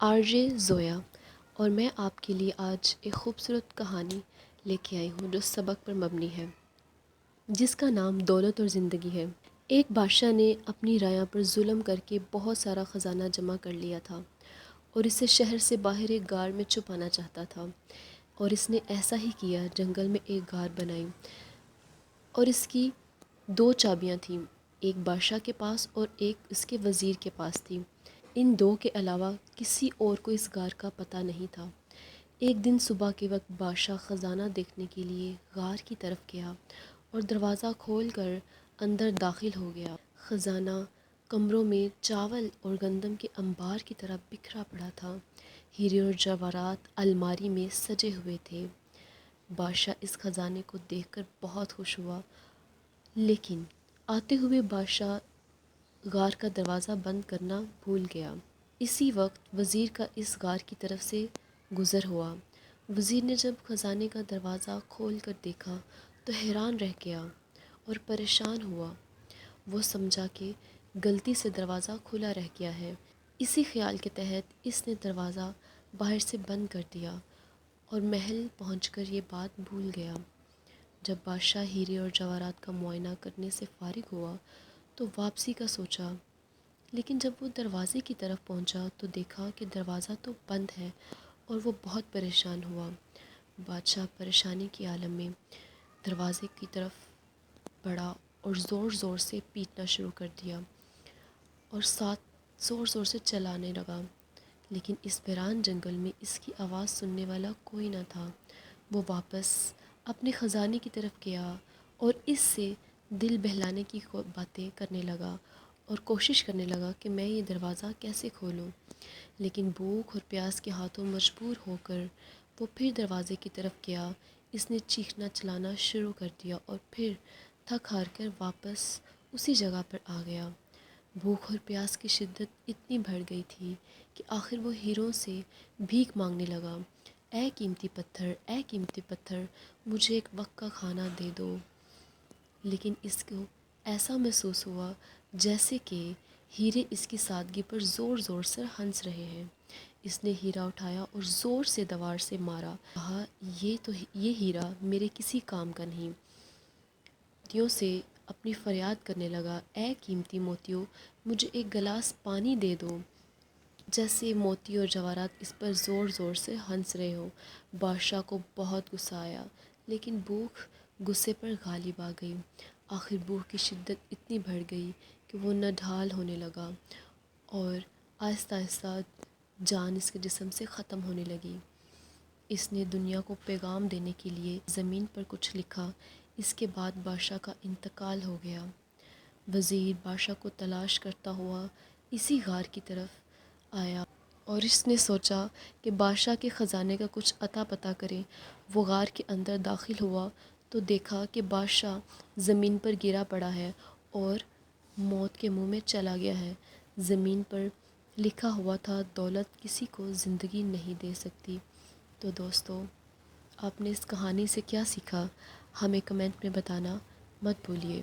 آرجے زویا اور میں آپ کے لیے آج ایک خوبصورت کہانی لے کے آئی ہوں جو سبق پر مبنی ہے، جس کا نام دولت اور زندگی ہے۔ ایک بادشاہ نے اپنی رعایا پر ظلم کر کے بہت سارا خزانہ جمع کر لیا تھا اور اسے شہر سے باہر ایک غار میں چھپانا چاہتا تھا، اور اس نے ایسا ہی کیا۔ جنگل میں ایک غار بنائی اور اس کی 2 چابیاں تھیں، ایک بادشاہ کے پاس اور ایک اس کے وزیر کے پاس تھی۔ ان 2 کے علاوہ کسی اور کو اس غار کا پتہ نہیں تھا۔ ایک دن صبح کے وقت بادشاہ خزانہ دیکھنے کے لیے غار کی طرف گیا اور دروازہ کھول کر اندر داخل ہو گیا۔ خزانہ کمروں میں چاول اور گندم کے انبار کی طرح بکھرا پڑا تھا۔ ہیرے اور جواہرات الماری میں سجے ہوئے تھے۔ بادشاہ اس خزانے کو دیکھ کر بہت خوش ہوا، لیکن آتے ہوئے بادشاہ غار کا دروازہ بند کرنا بھول گیا۔ اسی وقت وزیر کا اس غار کی طرف سے گزر ہوا۔ وزیر نے جب خزانے کا دروازہ کھول کر دیکھا تو حیران رہ گیا اور پریشان ہوا۔ وہ سمجھا کہ غلطی سے دروازہ کھلا رہ گیا ہے۔ اسی خیال کے تحت اس نے دروازہ باہر سے بند کر دیا اور محل پہنچ کر یہ بات بھول گیا۔ جب بادشاہ ہیرے اور جواہرات کا معائنہ کرنے سے فارغ ہوا تو واپسی کا سوچا، لیکن جب وہ دروازے کی طرف پہنچا تو دیکھا کہ دروازہ تو بند ہے اور وہ بہت پریشان ہوا۔ بادشاہ پریشانی کی عالم میں دروازے کی طرف بڑھا اور زور زور سے پیٹنا شروع کر دیا اور ساتھ زور زور سے چلانے لگا، لیکن اس ویران جنگل میں اس کی آواز سننے والا کوئی نہ تھا۔ وہ واپس اپنے خزانے کی طرف گیا اور اس سے دل بہلانے کی باتیں کرنے لگا اور کوشش کرنے لگا کہ میں یہ دروازہ کیسے کھولوں، لیکن بھوک اور پیاس کے ہاتھوں مجبور ہو کر وہ پھر دروازے کی طرف گیا۔ اس نے چیخنا چلانا شروع کر دیا اور پھر تھک ہار کر واپس اسی جگہ پر آ گیا۔ بھوک اور پیاس کی شدت اتنی بڑھ گئی تھی کہ آخر وہ ہیروں سے بھیک مانگنے لگا، اے قیمتی پتھر، اے قیمتی پتھر، مجھے ایک وقت کا کھانا دے دو۔ لیکن اس کو ایسا محسوس ہوا جیسے کہ ہیرے اس کی سادگی پر زور زور سے ہنس رہے ہیں۔ اس نے ہیرا اٹھایا اور زور سے دیوار سے مارا، کہا یہ ہیرا میرے کسی کام کا نہیں۔ موتیوں سے اپنی فریاد کرنے لگا، اے قیمتی موتیوں، مجھے ایک گلاس پانی دے دو۔ جیسے موتی اور جواہرات اس پر زور زور سے ہنس رہے ہوں۔ بادشاہ کو بہت غصہ آیا، لیکن بھوک غصے پر غالب آ گئی۔ آخر بھوک کی شدت اتنی بڑھ گئی کہ وہ نڈھال ہونے لگا اور آہستہ آہستہ جان اس کے جسم سے ختم ہونے لگی۔ اس نے دنیا کو پیغام دینے کے لیے زمین پر کچھ لکھا۔ اس کے بعد بادشاہ کا انتقال ہو گیا۔ وزیر بادشاہ کو تلاش کرتا ہوا اسی غار کی طرف آیا اور اس نے سوچا کہ بادشاہ کے خزانے کا کچھ اتا پتہ کرے۔ وہ غار کے اندر داخل ہوا تو دیکھا کہ بادشاہ زمین پر گرا پڑا ہے اور موت کے منہ میں چلا گیا ہے۔ زمین پر لکھا ہوا تھا، دولت کسی کو زندگی نہیں دے سکتی۔ تو دوستو، آپ نے اس کہانی سے کیا سیکھا؟ ہمیں کمنٹ میں بتانا مت بھولیے۔